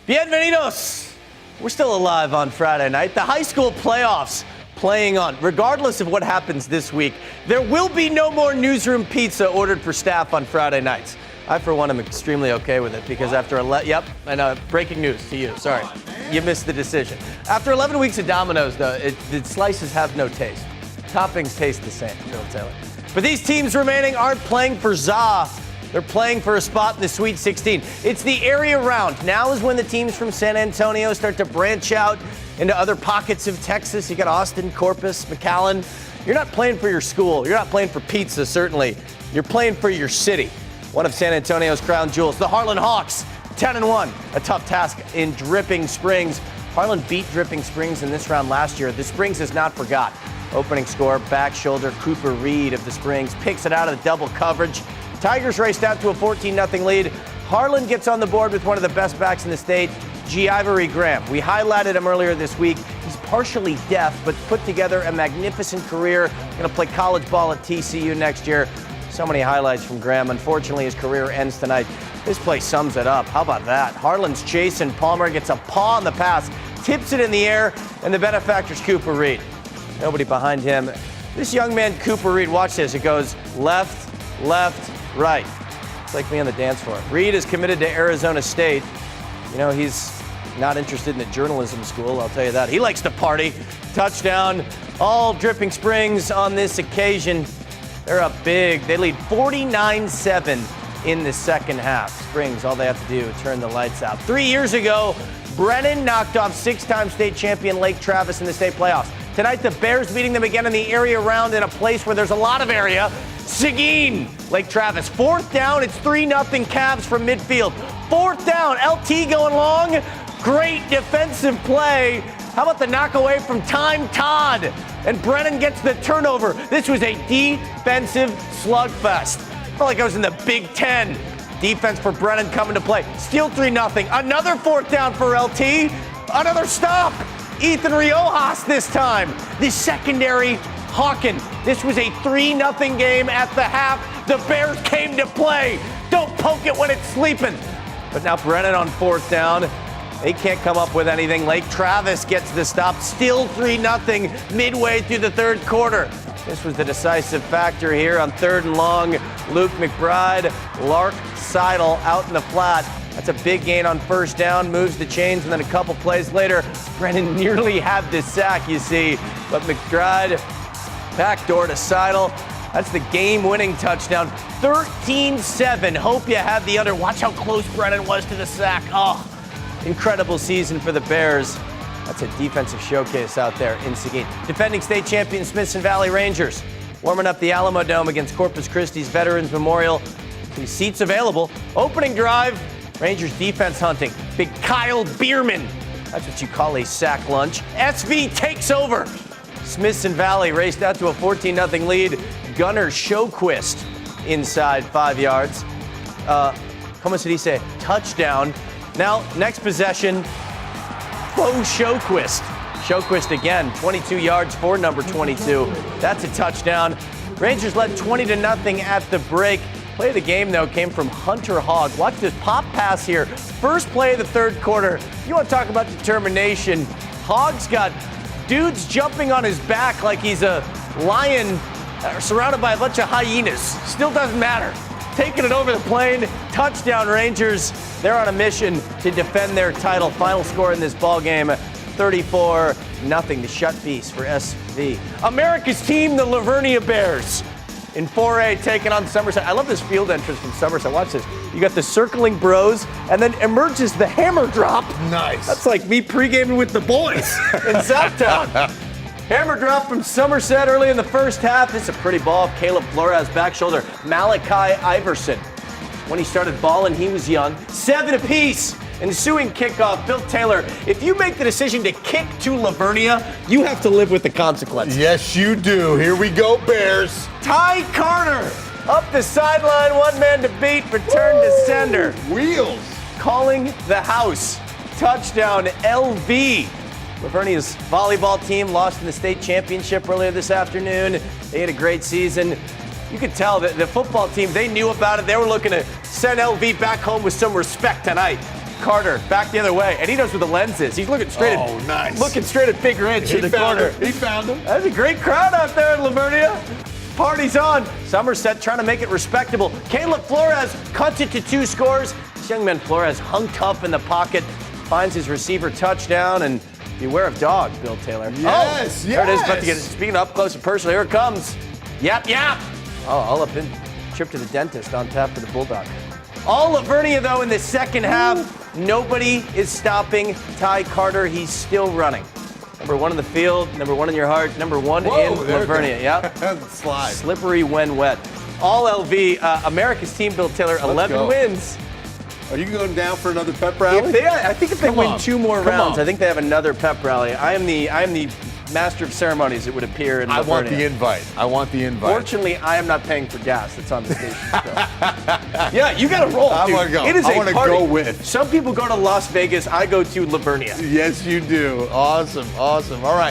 Bienvenidos! We're still alive on Friday night. The high school playoffs playing on. Regardless of what happens this week, there will be no more newsroom pizza ordered for staff on Friday nights. I, for one, am extremely okay with it because after breaking news to you. Sorry, you missed the decision. After 11 weeks of Domino's, though, the slices have no taste. Toppings taste the same, Phil Taylor. But these teams remaining aren't playing for za. They're playing for a spot in the Sweet 16. It's the area round. Now is when the teams from San Antonio start to branch out into other pockets of Texas. You got Austin, Corpus, McAllen. You're not playing for your school. You're not playing for pizza, certainly. You're playing for your city. One of San Antonio's crown jewels, the Harland Hawks, 10-1. A tough task in Dripping Springs. Harland beat Dripping Springs in this round last year. The Springs is not forgot. Opening score, back shoulder, Cooper Reed of the Springs picks it out of the double coverage. Tigers raced out to a 14-0 lead. Harland gets on the board with one of the best backs in the state, G. Ivory Graham. We highlighted him earlier this week. He's partially deaf, but put together a magnificent career. Going to play college ball at TCU next year. So many highlights from Graham. Unfortunately, his career ends tonight. This play sums it up. How about that? Harland's Jason Palmer gets a paw on the pass, tips it in the air, and the benefactor's Cooper Reed. Nobody behind him. This young man, Cooper Reed, watch this. It goes left, left, right. It's like me on the dance floor. Reed is committed to Arizona State. You know, he's not interested in a journalism school, I'll tell you that. He likes to party. Touchdown, all Dripping Springs on this occasion. They're up big. They lead 49-7 in the second half. Springs, all they have to do is turn the lights out. 3 years ago, Brennan knocked off six-time state champion Lake Travis in the state playoffs. Tonight, the Bears beating them again in the area round in a place where there's a lot of area. Seguin, Lake Travis. Fourth down, it's 3-0 Cavs from midfield. Fourth down, LT going long. Great defensive play. How about the knock away from Time Todd? And Brennan gets the turnover. This was a defensive slugfest. Felt like I was in the Big Ten. Defense for Brennan coming to play. Still 3-0. Another fourth down for LT. Another stop. Ethan Riojas this time. The secondary Hawkin. This was a 3-0 game at the half. The Bears came to play. Don't poke it when it's sleeping. But now Brennan on fourth down. They can't come up with anything. Lake Travis gets the stop. Still 3-0 midway through the third quarter. This was the decisive factor here on third and long. Luke McBride, Lark Seidel out in the flat. That's a big gain on first down, moves the chains, and then a couple plays later, Brennan nearly had the sack, you see. But McBride, backdoor to Seidel. That's the game-winning touchdown. 13-7. Hope you had the other. Watch how close Brennan was to the sack. Oh, incredible season for the Bears. That's a defensive showcase out there in Seguin. Defending state champion Smithson Valley Rangers warming up the Alamo Dome against Corpus Christi's Veterans Memorial. These seats available. Opening drive. Rangers defense hunting. Big Kyle Bierman. That's what you call a sack lunch. SV takes over. Smithson Valley raced out to a 14-0 lead. Gunnar Showquist inside 5 yards. Como se dice? Touchdown. Now, next possession, Bo Showquist. Showquist again, 22 yards for number 22. That's a touchdown. Rangers led 20-0 at the break. Play of the game, though, came from Hunter Hogg. Watch this pop pass here. First play of the third quarter. You want to talk about determination. Hogg's got dudes jumping on his back like he's a lion surrounded by a bunch of hyenas. Still doesn't matter. Taking it over the plane. Touchdown, Rangers. They're on a mission to defend their title. Final score in this ball game, 34-0. The shut piece for SV. America's team, the Vernia Bears. In 4A, taking on Somerset. I love this field entrance from Somerset. Watch this. You got the circling bros, and then emerges the hammer drop. Nice. That's like me pre-gaming with the boys in Southtown. Hammer drop from Somerset early in the first half. This is a pretty ball. Caleb Flores back shoulder. Malachi Iverson. When he started balling, he was young. 7 apiece. Ensuing kickoff. Bill Taylor, if you make the decision to kick to Vernia, you have to live with the consequences. Yes, you do. Here we go, Bears. Ty Carter up the sideline. One man to beat. Return to sender. Wheels. Calling the house. Touchdown, LV. Vernia's volleyball team lost in the state championship earlier this afternoon. They had a great season. You could tell that the football team, they knew about it. They were looking to send LV back home with some respect tonight. Carter back the other way, and he knows where the lens is. He's looking straight nice. looking straight at Big Rich in the corner. He found him. That's a great crowd out there in Vernia. Party's on. Somerset trying to make it respectable. Caleb Flores cuts it to 2 scores. This young man Flores hung tough in the pocket, finds his receiver touchdown, and beware of dog, Bill Taylor. Yes, There it is, about to get it. Speaking up close and personal, here it comes. Yap. Oh, all up in. Trip to the dentist on tap for the Bulldog. All of Vernia, though, in the second half. Nobody is stopping Ty Carter. He's still running. Number 1 in the field, number 1 in your heart, number 1 in Vernia. Yep. Slide. Slippery when wet. All LV, America's team, Bill Taylor, 11 wins. Are you going down for another pep rally? I think if they win 2 more rounds, on. I think they have another pep rally. I am the master of ceremonies, it would appear. In I want Vernia. the invite. Fortunately, I am not paying for gas. That's on the station. So. Yeah, you got to roll. I dude. want to go. It is I a want to party. go with. Some people go to Las Vegas. I go to Vernia. Yes, you do. Awesome. All right.